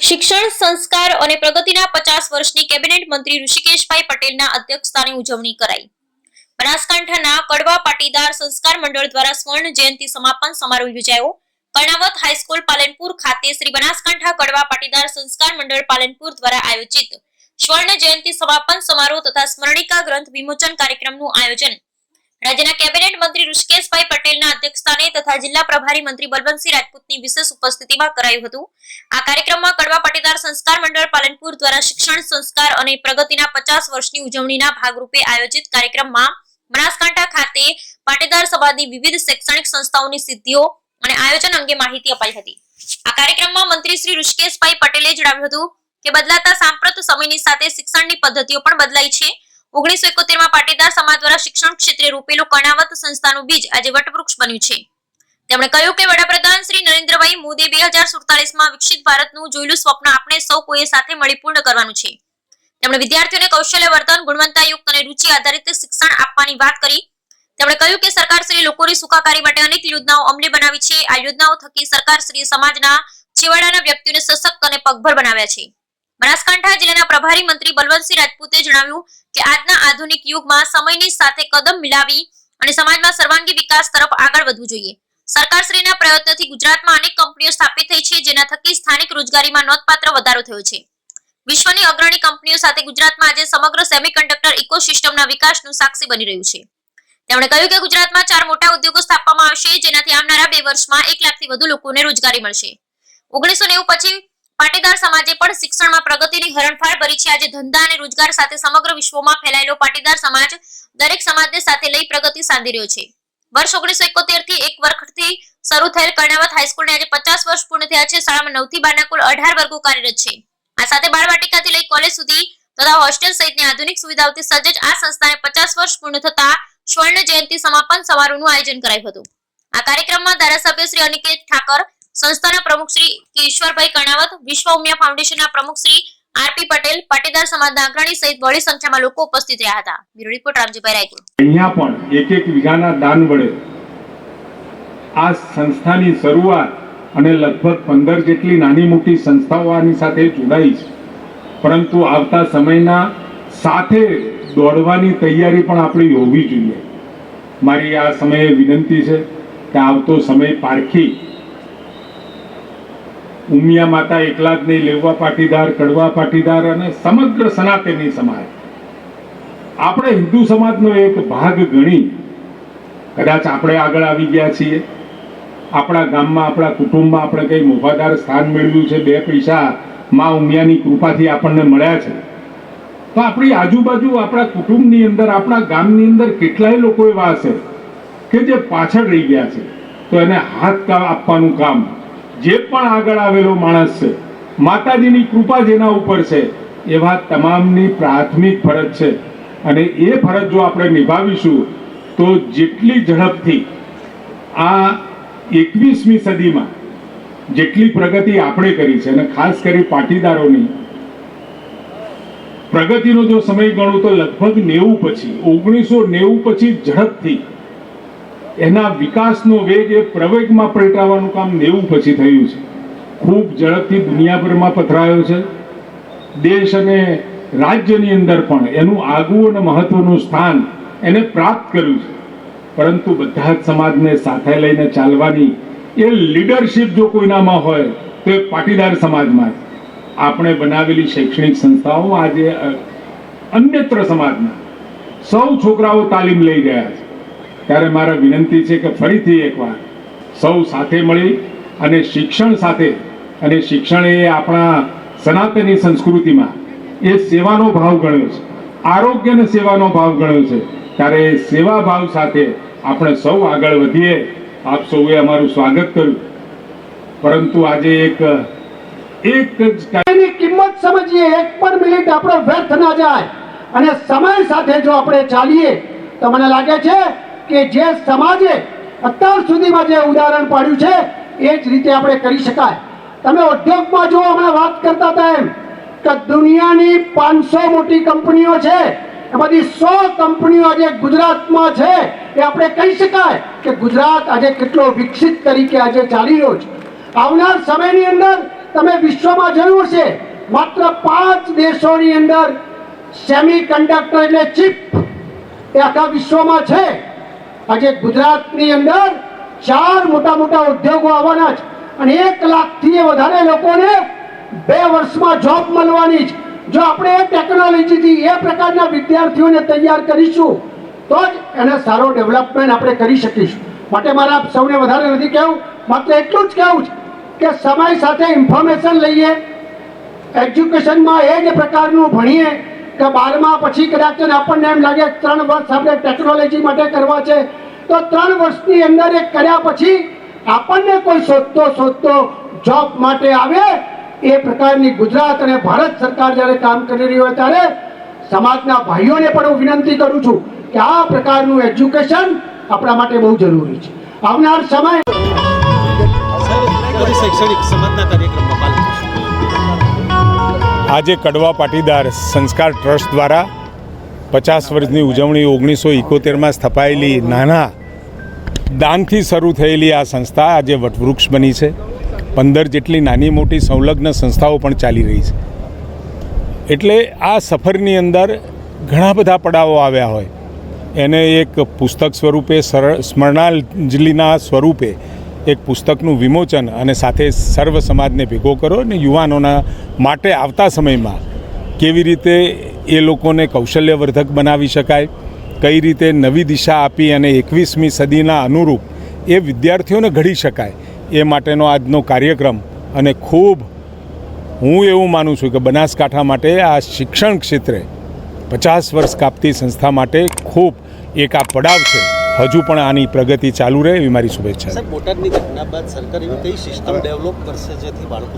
શિક્ષણ સંસ્કાર અને પ્રગતિના 50 વર્ષની કેબિનેટ મંત્રી ઋષિકેશભાઈ પટેલના અધ્યક્ષસ્થાને ઉજવણી કરાઈ। બનાસકાંઠાના કડવા પાટીદાર સંસ્કાર મંડળ દ્વારા સ્વર્ણ જયંતિ સમાપન સમારોહ યોજાયો। કર્ણાવત હાઈસ્કૂલ પાલનપુર ખાતે શ્રી બનાસકાંઠા કડવા પાટીદાર સંસ્કાર મંડળ પાલનપુર દ્વારા આયોજિત સ્વર્ણ જયંતિ સમાપન સમારોહ તથા સ્મરણિકા ગ્રંથ વિમોચન કાર્યક્રમનું આયોજન રાજ્યના કેબિનેટ મંત્રી ઋષિકેશભાઈ પટેલના અધ્યક્ષસ્થાને તથા જિલ્લા પ્રભારી મંત્રી બલવંતસિંહ રાજપૂતની વિશેષ ઉપસ્થિતિમાં કરાયું હતું। આ કાર્યક્રમમાં કડવા પાટીદાર સંસ્કાર મંડળ પાલનપુર દ્વારા શિક્ષણ સંસ્કાર અને પ્રગતિના 50 વર્ષની ઉજવણીના ભાગરૂપે આયોજિત કાર્યક્રમમાં બનાસકાંઠા ખાતે પાટીદાર સમાજની વિવિધ શૈક્ષણિક સંસ્થાઓની સિદ્ધિઓ અને આયોજન અંગે માહિતી અપાઈ હતી। આ કાર્યક્રમમાં મંત્રી શ્રી ઋષિકેશભાઈ પટેલે જણાવ્યું હતું કે બદલાતા સાંપ્રત સમયની સાથે શિક્ષણની પદ્ધતિઓ પણ બદલાઈ છે। 1971 માં પાટીદાર સમાજ દ્વારા શિક્ષણ ક્ષેત્રે રોપેલું કર્ણાવત સંસ્થાનું બીજ આજે વટવૃક્ષ બન્યું છે। તેમણે કહ્યું કે વડાપ્રધાન શ્રી નરેન્દ્રભાઈ મોદી 2047 માં વિકસિત ભારતનું જોયેલું સ્વપ્ન આપણે સૌ કોઈએ સાથે મળી પૂર્ણ કરવાનું છે। તેમણે વિદ્યાર્થીઓને કૌશલ્યવર્ધન, ગુણવત્તાયુક્ત અને રૂચિ આધારિત શિક્ષણ આપવાની વાત કરી। તેમણે કહ્યું કે સરકારશ્રીએ લોકોની સુખાકારી માટે અનેક યોજનાઓ અમલી બનાવી છે। આ યોજનાઓ થકી સરકારશ્રીએ સમાજના છેવાડાના વ્યક્તિઓને સશક્ત અને પગભર બનાવ્યા છે। બનાસકાંઠા જિલ્લાના પ્રભારી મંત્રી બલવંતસિંહ રાજપૂતે જણાવ્યું કે આજના આધુનિક યુગમાં સમયની સાથે કદમ મિલાવી અને સમાજમાં સર્વાંગી વિકાસ તરફ આગળ વધવું જોઈએ। સરકારશ્રીના પ્રયત્નોથી ગુજરાતમાં અનેક કંપનીઓ સ્થાપિત થઈ છે, જેના થકી સ્થાનિક રોજગારીમાં નોંધપાત્ર વધારો થયો છે। વિશ્વની અગ્રણી કંપનીઓ સાથે ગુજરાતમાં આજે સમગ્ર સેમિકન્ડક્ટર ઇકોસિસ્ટમના વિકાસનું સાક્ષી બની રહ્યું છે। તેમણે કહ્યું કે ગુજરાતમાં 4 મોટા ઉદ્યોગો સ્થાપવામાં આવશે, જેનાથી આવનારા 2 વર્ષમાં 1 લાખથી વધુ લોકોને રોજગારી મળશે। 1990 પછી પાટીદાર સમાજે પણ શિક્ષણમાં પ્રગતિની હરણફાળ ભરી છે। આજે ધંધા અને રોજગાર સાથે સમગ્ર વિશ્વમાં ફેલાયેલો પાટીદાર સમાજ દરેક સમાજને સાથે લઈ પ્રગતિ સાધી રહ્યો છે। વર્ષ 1971 થી એક વર્ષથી શરૂ થયેલ કર્ણાવત હાઈસ્કૂલને આજે 50 વર્ષ પૂર્ણ થયા છે। શાળામાં 9 થી 12 ના કુલ 18 વર્ગો કાર્યરત છે। આ સાથે બાળવાટિકાથી લઈ કોલેજ સુધી તથા હોસ્ટેલ સહિતની આધુનિક સુવિધાઓથી સજ્જ આ સંસ્થાને 50 વર્ષ પૂર્ણ થતા સ્વર્ણ જયંતિ સમાપન સમારોહનું આયોજન કરાયું હતું। આ કાર્યક્રમમાં ધારાસભ્ય શ્રી અનિકેત ઠાકર, સંસ્થાના પ્રમુખ શ્રી કેશવરભાઈ કર્ણાવત, વિશ્વ ઉમિયા ફાઉન્ડેશનના પ્રમુખ શ્રી આરપી પટેલ, પાટીદાર સમાજના અગ્રણી સહિત બહોળી સંખ્યામાં લોકો ઉપસ્થિત રહ્યા હતા। Bureau report Ramjibhai Raygur. અહીંયા પણ એક વીઘાના દાન વડે આ સંસ્થાની શરૂઆત અને લગભગ 15 જેટલી નાની મોટી સંસ્થાઓ આની સાથે જોડાઈ છે, પરંતુ આવતા સમયના સાથે દોડવાની તૈયારી પણ આપણી હોવી જોઈએ। મારી આ સમયે વિનંતી છે કે આવતો સમય પારખી ઉમિયા માતા એકલા જ નહીં, લેવા પાટીદાર, કડવા પાટીદાર અને સમગ્ર સનાતની સમાજ આપણે હિન્દુ સમાજનો એક ભાગ ગણી કદાચ આપણે આગળ આવી ગયા છીએ। આપણા ગામમાં, આપણા કુટુંબમાં આપણે કંઈ મોભાદાર સ્થાન મેળવ્યું છે, 2 પૈસા માં ઉમિયાની કૃપાથી આપણને મળ્યા છે, તો આપણી આજુબાજુ, આપણા કુટુંબની અંદર, આપણા ગામની અંદર કેટલાય લોકો એવા હશે કે જે પાછળ રહી ગયા છે, તો એને હાથ આપવાનું કામ જે પણ આગળ આવેલો માણસ છે, માતાજીની કૃપા જેના ઉપર છે, એવા તમામની પ્રાથમિક ફરજ છે। અને એ ફરજ જો આપણે નિભાવીશું તો જેટલી ઝડપથી આ 21મી સદીમાં જેટલી પ્રગતિ આપણે કરી છે, અને ખાસ કરી પાટીદારોની પ્રગતિનો જો સમય ગણું તો લગભગ 90 પછી, 1990 પછી ઝડપથી એના વિકાસનો વેગ એ પ્રવેગમાં પલટાવવાનું કામ 90 પછી થયું છે। ખૂબ ઝડપથી દુનિયાભરમાં પથરાયો છે। દેશ અને રાજ્યની અંદર પણ એનું આગવું અને મહત્વનું સ્થાન એને પ્રાપ્ત કર્યું છે, પરંતુ બધા જ સમાજને સાથે લઈને ચાલવાની એ લીડરશિપ જો કોઈનામાં હોય તો એ પાટીદાર સમાજમાં આપણે બનાવેલી શૈક્ષણિક સંસ્થાઓ આજે અન્યત્ર સમાજના સૌ છોકરાઓ તાલીમ લઈ રહ્યા છે। ત્યારે મારા વિનંતી છે કે ફરીથી એકવાર સૌ સાથે મળી અને શિક્ષણ સાથે, અને શિક્ષણ એ આપણા સનાતની સંસ્કૃતિમાં એ સેવાનો ભાવ ગણ્યો છે, આરોગ્ય અને સેવાનો ભાવ ગણ્યો છે, ત્યારે સેવા ભાવ સાથે આપણે સૌ આગળ વધીએ। આપ સૌએ અમારું સ્વાગત કર્યું, પરંતુ આજે એક જ કિંમત સમજીએ, એક પણ મિનિટ આપણો વ્યર્થ ના જાય અને સમય સાથે જો આપણે ચાલીએ તો મને લાગે છે કે જે સમાજે અત્યાર સુધીમાં જે ઉદાહરણ પાડ્યું છે એ જ રીતે આપણે કરી શકાય। તમે ઉદ્યોગમાં જો હમણાં વાત કરતા હતા એમ કે દુનિયાની 500 મોટી કંપનીઓ છે, એમાંથી 100 કંપનીઓ આજે ગુજરાતમાં છે। એ આપણે કહી શકાય કે ગુજરાત આજે કેટલો વિકસિત તરીકે આજે ચાલી રહ્યો છે। આવનાર સમયની અંદર તમે વિશ્વમાં જોયું છે માત્ર 5 દેશોની અંદર સેમી કન્ડક્ટર એટલે ચિપ એ આખા વિશ્વમાં છે. આજે ગુજરાતની અંદર 4 મોટા મોટા ઉદ્યોગો આવવાના છે અને 1 લાખથી વધારે લોકોને 2 વર્ષમાં જોબ મળવાની છે. જો આપણે એ ટેકનોલોજીથી એ પ્રકારના વિદ્યાર્થીઓને તૈયાર કરીશું તો જ એને સારો ડેવલપમેન્ટ આપણે કરી શકીશું. માટે મારા સૌને વધારે નથી કહેવું, માત્ર એટલું જ કહેવું છે કે સમય સાથે ઇન્ફોર્મેશન લઈએ, એજ્યુકેશનમાં એ જ પ્રકારનું ભણીએ કે 12મા પછી કદાચ આપણને એમ લાગે 3 વર્ષ આપણે ટેકનોલોજી માટે કરવા છે તો 3 વર્ષની અંદર એ કર્યા પછી આપણને કોઈ શોધતો જોબ માટે આવે એ પ્રકારની ગુજરાત અને ભારત સરકાર જ્યારે કામ કરી રહી હોય ત્યારે સમાજના ભાઈઓને પણ હું વિનંતી કરું છું કે આ પ્રકારનું એજ્યુકેશન આપણા માટે બહુ જરૂરી છે. આવનાર સમય શૈક્ષણિક સમાજના કાર્યક્રમમાં પાલન કરશું. આજે કડવા પાટીદાર સંસ્કાર ટ્રસ્ટ દ્વારા 50 વર્ષની ઉજવણી 1971માં સ્થપાયેલી નાના દાનથી શરૂ થયેલી આ સંસ્થા આજે વટવૃક્ષ બની છે. 15 જેટલી નાની મોટી સંલગ્ન સંસ્થાઓ પણ ચાલી રહી છે. એટલે આ સફરની અંદર ઘણા બધા પડાવો આવ્યા હોય એને એક પુસ્તક સ્વરૂપે સ્મરણાંજલિના સ્વરૂપે એક પુસ્તકનું વિમોચન અને સાથે સર્વ સમાજને ભેગો કરો અને યુવાનોના માટે આવતા સમયમાં કેવી રીતે એ લોકોને કૌશલ્યવર્ધક બનાવી શકાય, કઈ રીતે નવી દિશા આપી અને 21મી સદીના અનુરૂપ એ વિદ્યાર્થીઓને ઘડી શકાય એ માટેનો આજનો કાર્યક્રમ. અને ખૂબ હું એવું માનું છું કે બનાસકાંઠા માટે આ શિક્ષણ ક્ષેત્રે 50 વર્ષ કાપતી સંસ્થા માટે ખૂબ એક આ પડાવ છે. હજુ પણ આની પ્રગતિ ચાલુ રહે એવી મારી શુભેચ્છા છે. સાહેબ, બોટાદની ઘટના બાદ સરકાર એવી કઈ સિસ્ટમ ડેવલપ કરશે જેથી બાળકો